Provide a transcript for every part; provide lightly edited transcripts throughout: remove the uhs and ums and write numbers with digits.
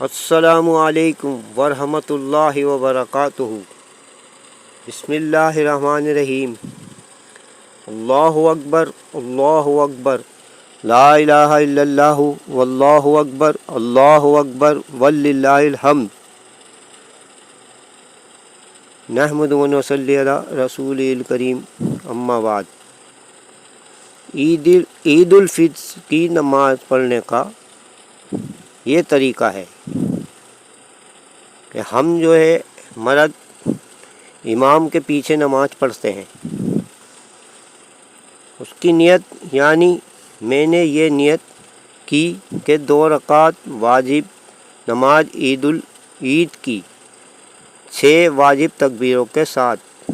السلام علیکم ورحمۃ اللہ وبرکاتہ۔ بسم اللہ الرحمن الرحیم۔ اللہ اکبر اللہ اکبر، لا الہ الا اللہ واللہ اکبر اللہ اکبر وللہ الحمد۔ نحمد و نصلی علی رسول الکریم، اما بعد۔ عید الفطر کی نماز پڑھنے کا یہ طریقہ ہے کہ ہم جو ہے مرد امام کے پیچھے نماز پڑھتے ہیں۔ اس کی نیت یعنی میں نے یہ نیت کی کہ 2 رکعت واجب نماز عید کی 6 واجب تکبیروں کے ساتھ،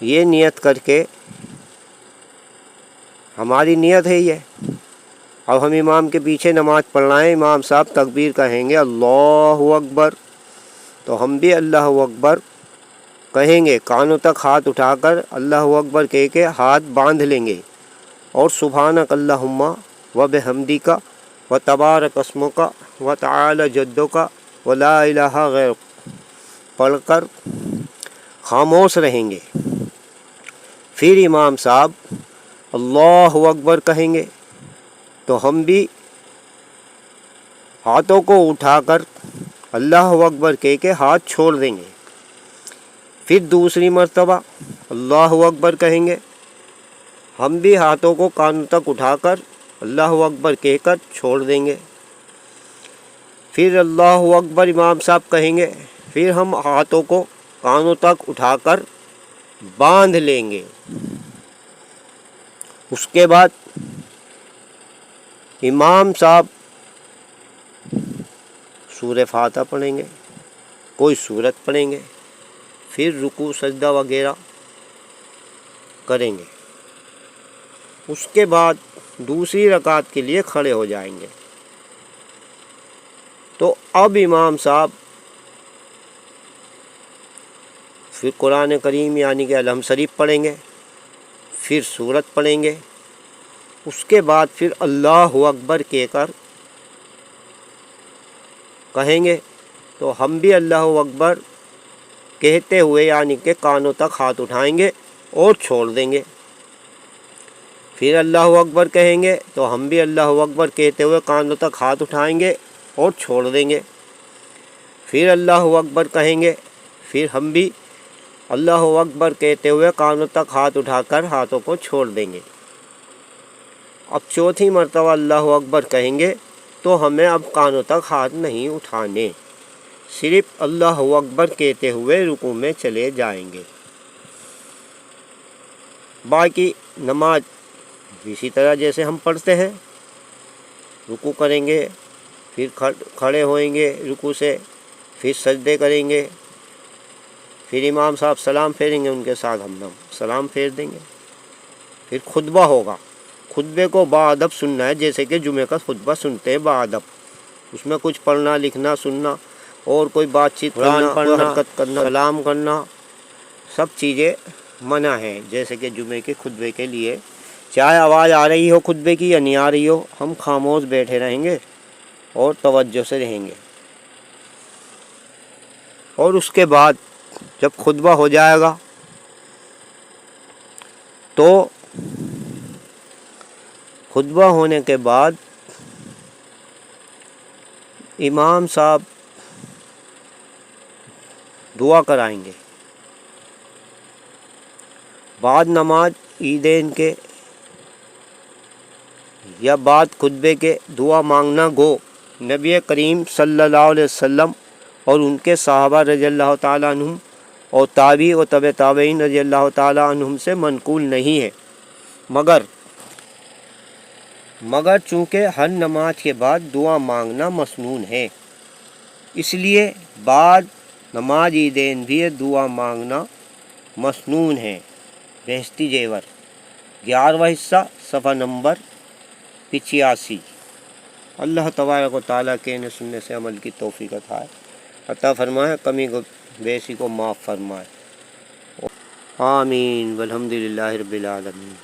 یہ نیت کر کے ہماری نیت ہے یہ۔ اب ہم امام کے پیچھے نماز پڑھ رہے ہیں، امام صاحب تکبیر کہیں گے اللہ اکبر، تو ہم بھی اللہ اکبر کہیں گے، کانوں تک ہاتھ اٹھا کر اللہ اکبر کہہ کے ہاتھ باندھ لیں گے، اور سبحانک اللہم و بحمدک و تبارک اسمک و تعالی جدک و لا الہ غیرک پڑھ کر خاموش رہیں گے۔ پھر امام صاحب اللہ اکبر کہیں گے تو ہم بھی ہاتھوں کو اٹھا کر اللہ اکبر کہہ کے ہاتھ چھوڑ دیں گے۔ پھر دوسری مرتبہ اللہ اکبر کہیں گے، ہم بھی ہاتھوں کو کانوں تک اٹھا کر اللہ اکبر کہہ کر چھوڑ دیں گے۔ پھر اللہ اکبر امام صاحب کہیں گے، پھر ہم ہاتھوں کو کانوں تک اٹھا کر باندھ لیں گے۔ اس کے بعد امام صاحب سورہ فاتحہ پڑھیں گے، کوئی سورت پڑھیں گے، پھر رکوع سجدہ وغیرہ کریں گے۔ اس کے بعد دوسری رکعت کے لیے کھڑے ہو جائیں گے۔ تو اب امام صاحب پھر قرآن کریم یعنی کہ الحمد شریف پڑھیں گے، پھر سورت پڑھیں گے۔ اس کے بعد پھر اللہ اکبر کہہ کر کہیں گے، تو ہم بھی اللہ اکبر کہتے ہوئے یعنی کہ کانوں تک ہاتھ اٹھائیں گے اور چھوڑ دیں گے۔ پھر اللہ اکبر کہیں گے تو ہم بھی اللہ اکبر کہتے ہوئے کانوں تک ہاتھ اٹھائیں گے اور چھوڑ دیں گے۔ پھر اللہ اکبر کہیں گے، پھر ہم بھی اللہ اکبر کہتے ہوئے کانوں تک ہاتھ اٹھا کر ہاتھوں کو چھوڑ دیں گے۔ اب چوتھی مرتبہ اللہ اکبر کہیں گے تو ہمیں اب کانوں تک ہاتھ نہیں اٹھانے، صرف اللہ اکبر کہتے ہوئے رکوع میں چلے جائیں گے۔ باقی نماز اسی طرح جیسے ہم پڑھتے ہیں، رکوع کریں گے، پھر کھڑے ہوئیں گے رکوع سے، پھر سجدے کریں گے، پھر امام صاحب سلام پھیریں گے، ان کے ساتھ ہم سلام پھیر دیں گے۔ پھر خطبہ ہوگا، خطبے کو باادب سننا ہے، جیسے کہ جمعے کا خطبہ سنتے ہیں باادب۔ اس میں کچھ پڑھنا لکھنا سننا اور کوئی بات چیت کرنا، حرکت کرنا، سلام کرنا، سب چیزیں منع ہیں، جیسے کہ جمعے کے خطبے کے لیے۔ چاہے آواز آ رہی ہو خطبے کی یا نہیں آ رہی ہو، ہم خاموش بیٹھے رہیں گے اور توجہ سے رہیں گے۔ اور اس کے بعد جب خطبہ ہو جائے گا تو خطبہ ہونے کے بعد امام صاحب دعا کرائیں گے۔ بعد نماز عیدین کے یا بعد خطبے کے دعا مانگنا گو نبی کریم صلی اللہ علیہ وسلم اور ان کے صحابہ رضی اللہ تعالیٰ عنہم اور تابعی و تبع تابعین رضی اللہ تعالیٰ عنہم سے منقول نہیں ہے، مگر چونکہ ہر نماز کے بعد دعا مانگنا مسنون ہے، اس لیے بعد نماز عیدین بھی دعا مانگنا مسنون ہے۔ بہشتی زیور 11واں حصہ صفحہ نمبر 85۔ اللہ تبارک و تعالیٰ کے سننے سے عمل کی توفیق عطا فرمائے، کمی بیشی کو معاف فرمائے۔ آمین والحمد للہ رب العالمین۔